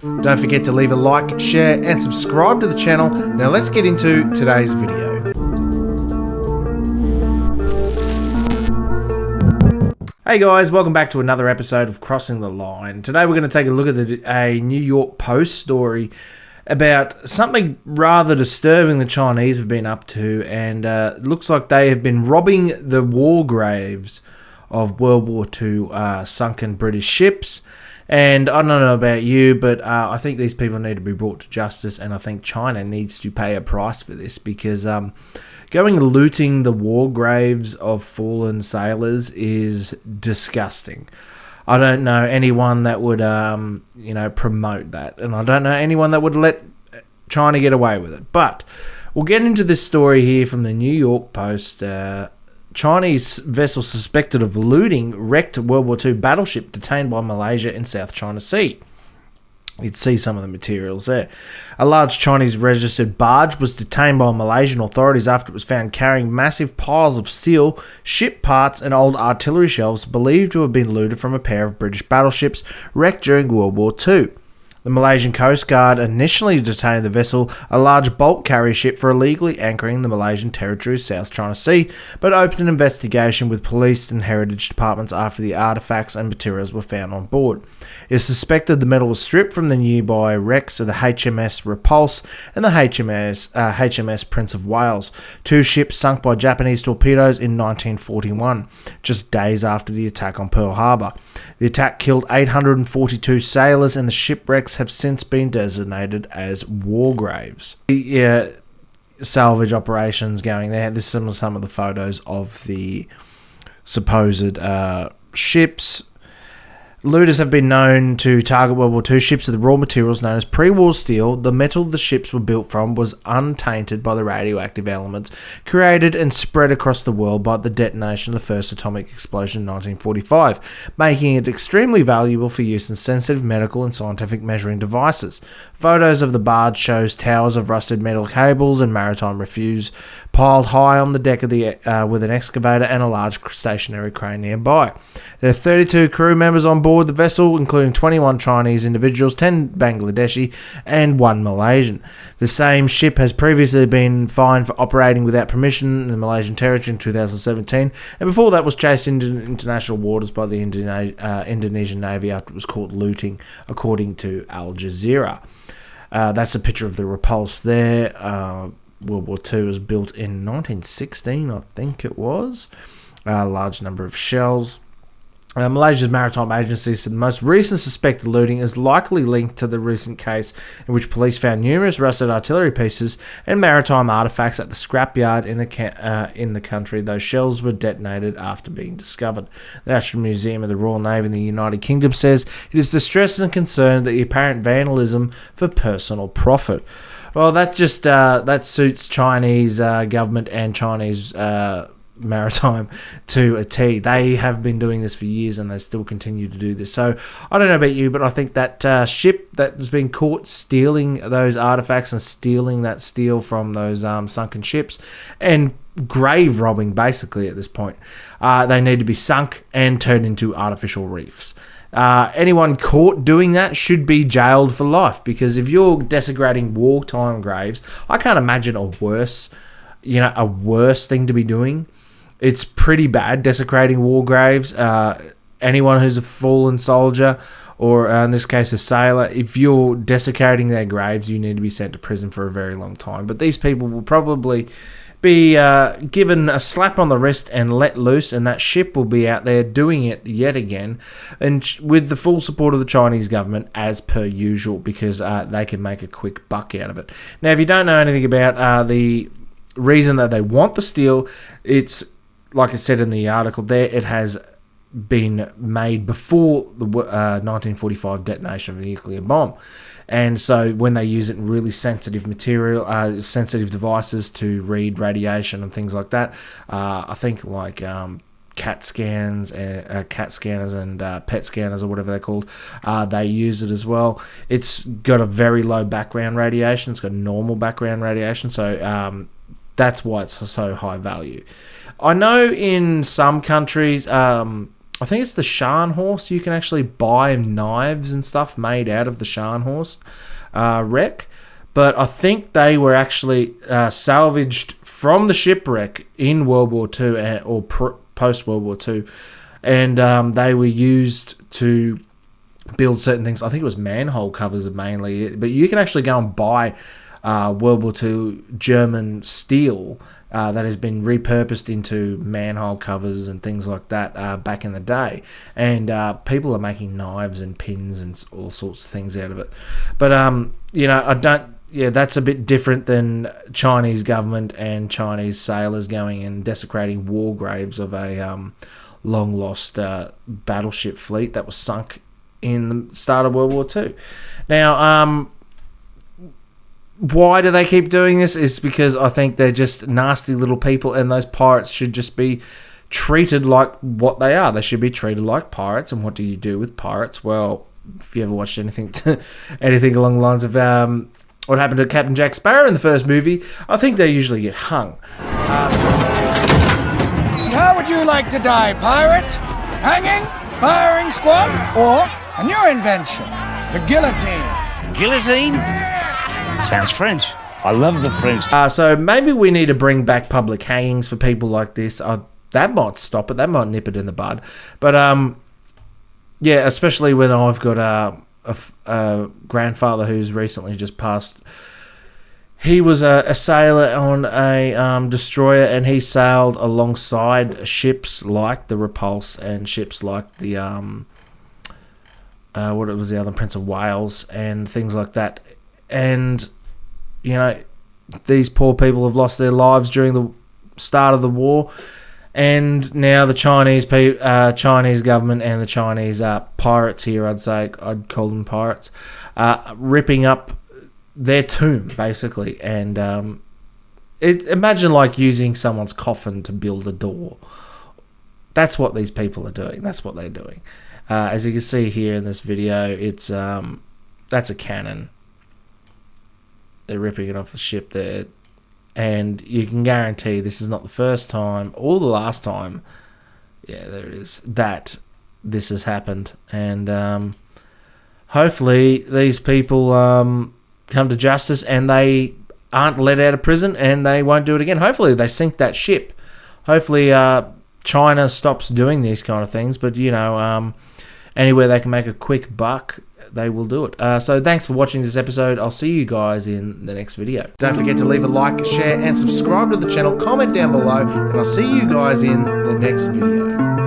Don't forget to leave a like, share and subscribe to the channel. Now let's get into today's video. Hey guys, welcome back to another episode of Crossing the Line. Today we're going to take a look at a New York Post story about something rather disturbing the Chinese have been up to, and it looks like they have been robbing the war graves of World War II sunken British ships. And I don't know about you, but I think these people need to be brought to justice, and I think China needs to pay a price for this, because going and looting the war graves of fallen sailors is disgusting. I don't know anyone that would, promote that, and I don't know anyone that would let China get away with it. But we'll get into this story here from the New York Post. Chinese vessel suspected of looting wrecked World War II battleship detained by Malaysia in South China Sea. You'd see some of the materials there. A large Chinese registered barge was detained by Malaysian authorities after it was found carrying massive piles of steel, ship parts and old artillery shells believed to have been looted from a pair of British battleships wrecked during World War II. The Malaysian Coast Guard initially detained the vessel, a large bulk carrier ship, for illegally anchoring the Malaysian territory of South China Sea, but opened an investigation with police and heritage departments after the artefacts and materials were found on board. It is suspected the metal was stripped from the nearby wrecks of the HMS Repulse and the HMS Prince of Wales, two ships sunk by Japanese torpedoes in 1941, just days after the attack on Pearl Harbor. The attack killed 842 sailors, and the shipwrecks have since been designated as war graves. Salvage operations going there. This is some of the photos of the supposed ships. Looters have been known to target World War II ships with the raw materials known as pre-war steel. The metal the ships were built from was untainted by the radioactive elements created and spread across the world by the detonation of the first atomic explosion in 1945, making it extremely valuable for use in sensitive medical and scientific measuring devices. Photos of the barge shows towers of rusted metal cables and maritime refuse piled high on the deck of the with an excavator and a large stationary crane nearby. There are 32 crew members on board the vessel, including 21 Chinese individuals, 10 Bangladeshi, and 1 Malaysian. The same ship has previously been fined for operating without permission in the Malaysian territory in 2017, and before that was chased into international waters by the Indonesian Navy after it was caught looting, according to Al Jazeera. That's a picture of the Repulse there. World War II was built in 1916, I think it was. A large number of shells. Malaysia's Maritime Agency said the most recent suspected looting is likely linked to the recent case in which police found numerous rusted artillery pieces and maritime artifacts at the scrapyard in the country. Those shells were detonated after being discovered. The National Museum of the Royal Navy in the United Kingdom says it is distressed and concerned that the apparent vandalism for personal profit. Well, that just that suits Chinese government and Chinese maritime to a T. They have been doing this for years, and they still continue to do this. So I don't know about you, but I think that ship that was being caught stealing those artifacts and stealing that steel from those sunken ships and grave robbing, basically, at this point, they need to be sunk and turned into artificial reefs. Anyone caught doing that should be jailed for life, because if you're desecrating wartime graves, I can't imagine a worse thing to be doing. It's pretty bad, desecrating war graves. Anyone who's a fallen soldier, or in this case a sailor, if you're desecrating their graves, you need to be sent to prison for a very long time. But these people will probably be given a slap on the wrist and let loose, and that ship will be out there doing it yet again, and with the full support of the Chinese government as per usual, because they can make a quick buck out of it. Now, if you don't know anything about the reason that they want the steel, it's like I said in the article there, it has been made before the 1945 detonation of the nuclear bomb. And so when they use it in really sensitive material, sensitive devices to read radiation and things like that, I think like CAT scanners and PET scanners, or whatever they're called, they use it as well. It's got a very low background radiation. It's got normal background radiation, so that's why it's so high value. I know in some countries, I think it's the Shan horse. You can actually buy knives and stuff made out of the Shan horse wreck. But I think they were actually salvaged from the shipwreck in World War II or post World War II. And they were used to build certain things. I think it was manhole covers mainly. But you can actually go and buy World War II German steel that has been repurposed into manhole covers and things like that back in the day. And people are making knives and pins and all sorts of things out of it. But, that's a bit different than Chinese government and Chinese sailors going and desecrating war graves of a long-lost battleship fleet that was sunk in the start of World War II. Now, why do they keep doing this? It's because I think they're just nasty little people, and those pirates should just be treated like what they are. They should be treated like pirates. And what do you do with pirates? Well, if you ever watched anything along the lines of what happened to Captain Jack Sparrow in the first movie, I think they usually get hung. And how would you like to die, pirate? Hanging, firing squad, or a new invention, the guillotine? Guillotine? Sounds French. I love the French. So maybe we need to bring back public hangings for people like this. That might stop it. That might nip it in the bud. But yeah, especially when I've got a grandfather who's recently just passed. He was a sailor on a destroyer, and he sailed alongside ships like the Repulse and ships like the what was the other, Prince of Wales and things like that. And these poor people have lost their lives during the start of the war, and now the Chinese government and the Chinese pirates here, I'd call them pirates, ripping up their tomb basically. And imagine like using someone's coffin to build a door. That's what these people are doing. That's what they're doing. As you can see here in this video, it's that's a cannon. They're ripping it off the ship there, and you can guarantee this is not the first time or the last time. Yeah, there it is, that this has happened. And hopefully these people come to justice and they aren't let out of prison and they won't do it again. Hopefully they sink that ship. Hopefully China stops doing these kind of things. But anywhere they can make a quick buck, they will do it. So thanks for watching this episode. I'll see you guys in the next video. Don't forget to leave a like, share, and subscribe to the channel. Comment down below, and I'll see you guys in the next video.